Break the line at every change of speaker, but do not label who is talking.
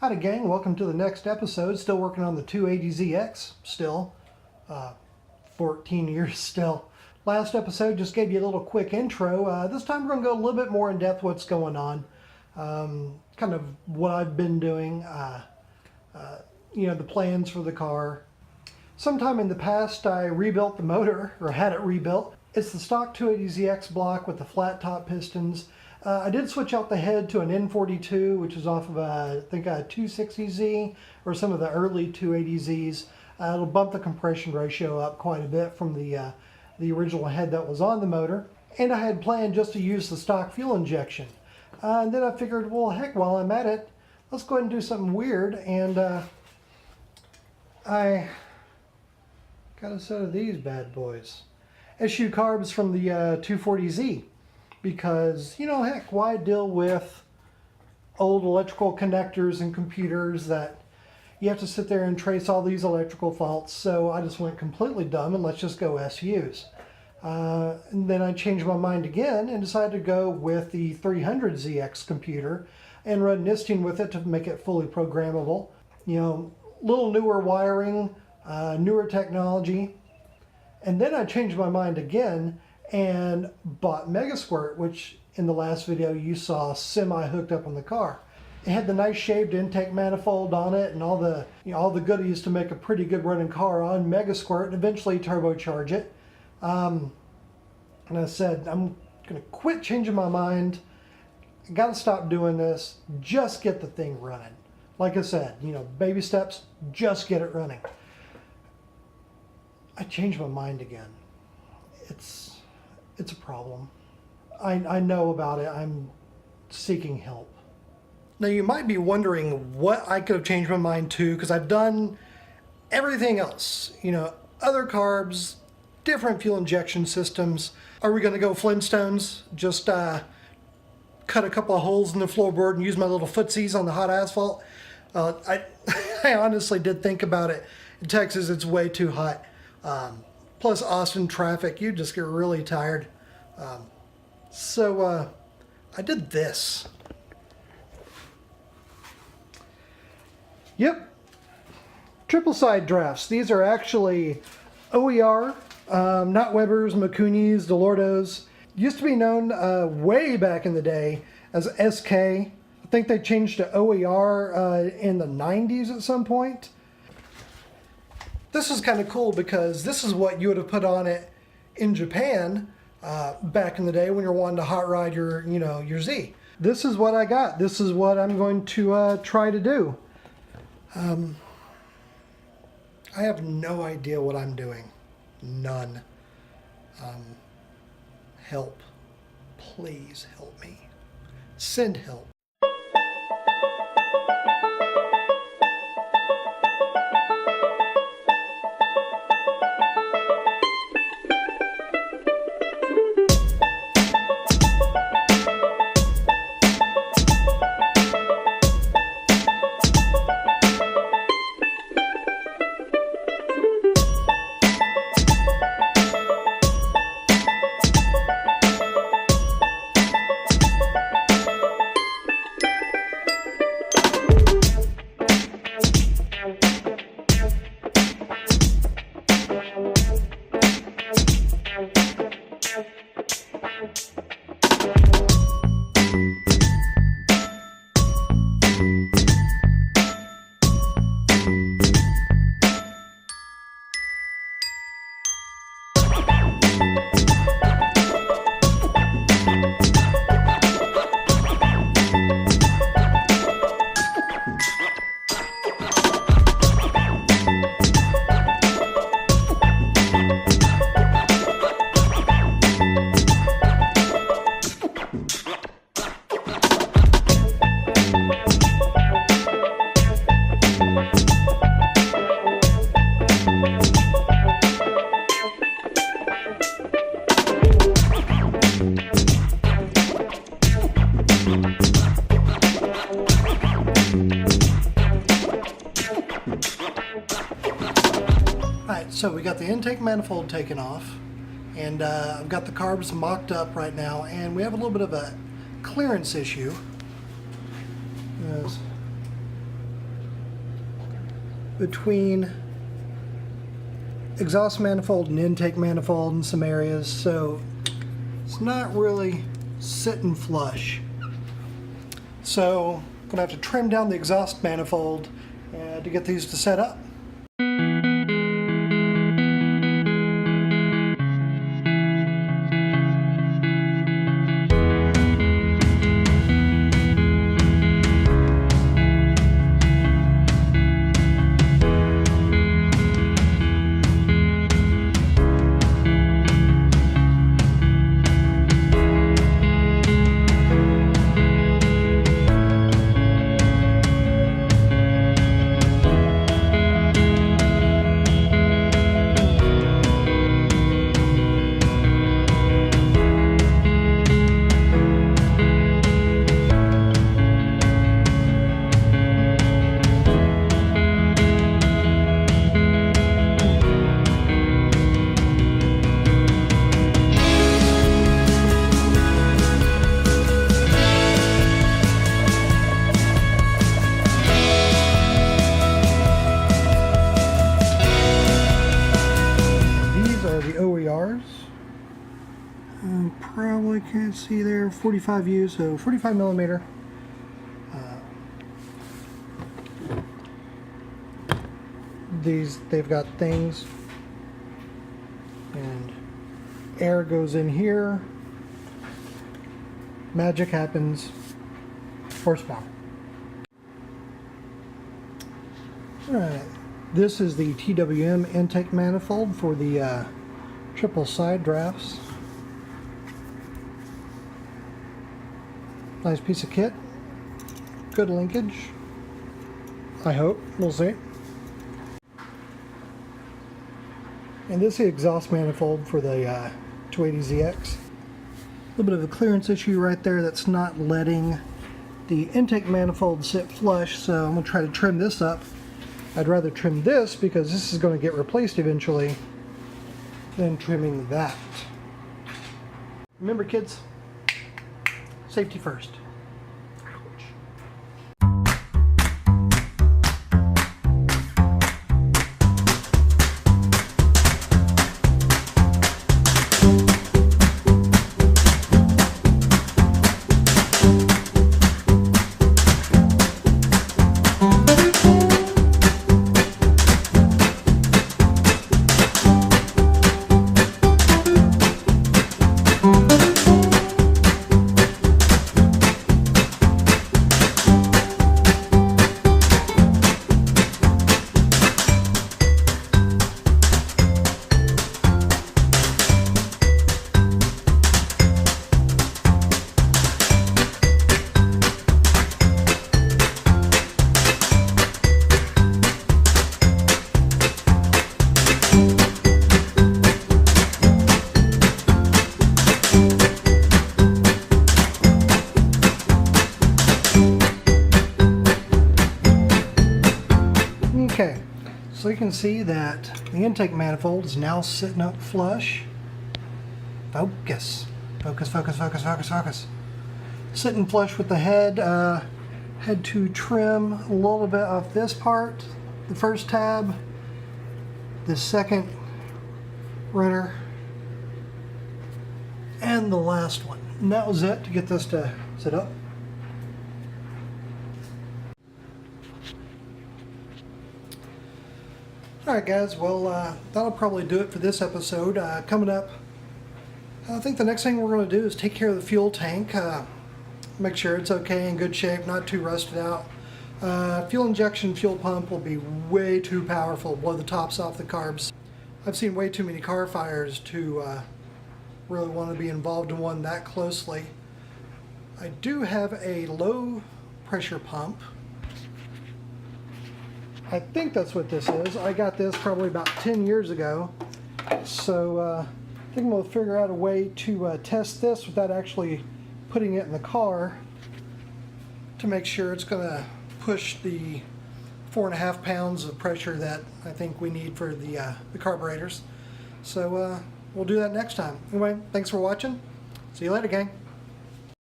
Howdy gang, welcome to the next episode. Still working on the 280ZX, still. 14 years still. Last episode just gave you a little quick intro. This time we're going to go a little bit more in depth what's going on. Kind of what I've been doing, the plans for the car. Sometime in the past I rebuilt the motor, or had it rebuilt. It's the stock 280ZX block with the flat top pistons. I did switch out the head to an N42, which is off of I think a 260Z or some of the early 280Zs. It'll bump the compression ratio up quite a bit from the original head that was on the motor. And I had planned just to use the stock fuel injection. And then I figured, well, heck, while I'm at it, let's go ahead and do something weird. And I got a set of these bad boys. SU carbs from the 240Z. Because, heck, why deal with old electrical connectors and computers that you have to sit there and trace all these electrical faults? So I just went completely dumb and let's just go SUs. And then I changed my mind again and decided to go with the 300ZX computer and run nisting with it to make it fully programmable. Little newer wiring, newer technology. And then I changed my mind again and bought MegaSquirt, which in the last video you saw semi-hooked up on the car. It had the nice shaved intake manifold on it and all the goodies to make a pretty good running car on MegaSquirt and eventually turbocharge it. And I said, I'm going to quit changing my mind. I got to stop doing this. Just get the thing running. Like I said, baby steps, just get it running. I changed my mind again. It's a problem. I know about it. I'm seeking help. Now you might be wondering what I could have changed my mind to, because I've done everything else. Other carbs, different fuel injection systems. Are we going to go Flintstones? Just cut a couple of holes in the floorboard and use my little footsies on the hot asphalt? I honestly did think about it. In Texas, it's way too hot. Plus Austin traffic, you just get really tired. So I did this. Yep, triple side drafts. These are actually OER, not Weber's, Makunis, Delordos. Used to be known way back in the day as SK. I think they changed to OER in the 90s at some point. This is kind of cool because this is what you would have put on it in Japan back in the day when you're wanting to hot ride your Z. This is what I got. This is what I'm going to try to do. I have no idea what I'm doing. None. Help. Please help me. Send help. So we got the intake manifold taken off, and I've got the carbs mocked up right now, and we have a little bit of a clearance issue. between exhaust manifold and intake manifold in some areas, so it's not really sitting flush. So I'm gonna have to trim down the exhaust manifold to get these to set up. Probably can't see there, 45U, so 45 millimeter. They've got things, and air goes in here, magic happens, horsepower. Alright, this is the TWM intake manifold for the triple side drafts. Nice piece of kit, good linkage, I hope, we'll see. And this is the exhaust manifold for the 280ZX. A little bit of a clearance issue right there that's not letting the intake manifold sit flush, so I'm going to try to trim this up. I'd rather trim this because this is going to get replaced eventually than trimming that. Remember, kids, safety first. Okay, so you can see that the intake manifold is now sitting up flush. Focus, focus, focus, focus, focus, focus. Sitting flush with the head. Had to trim a little bit off this part, the first tab, the second rotor, and the last one. And that was it to get this to sit up. Alright guys, well that'll probably do it for this episode. Coming up, I think the next thing we're going to do is take care of the fuel tank. Make sure it's okay, in good shape, not too rusted out. Fuel injection fuel pump will be way too powerful, blow the tops off the carbs. I've seen way too many car fires to really want to be involved in one that closely. I do have a low pressure pump. I think that's what this is. I got this probably about 10 years ago. So I think we'll figure out a way to test this without actually putting it in the car to make sure it's going to push the 4.5 pounds of pressure that I think we need for the carburetors. So we'll do that next time. Anyway, thanks for watching. See you later, gang.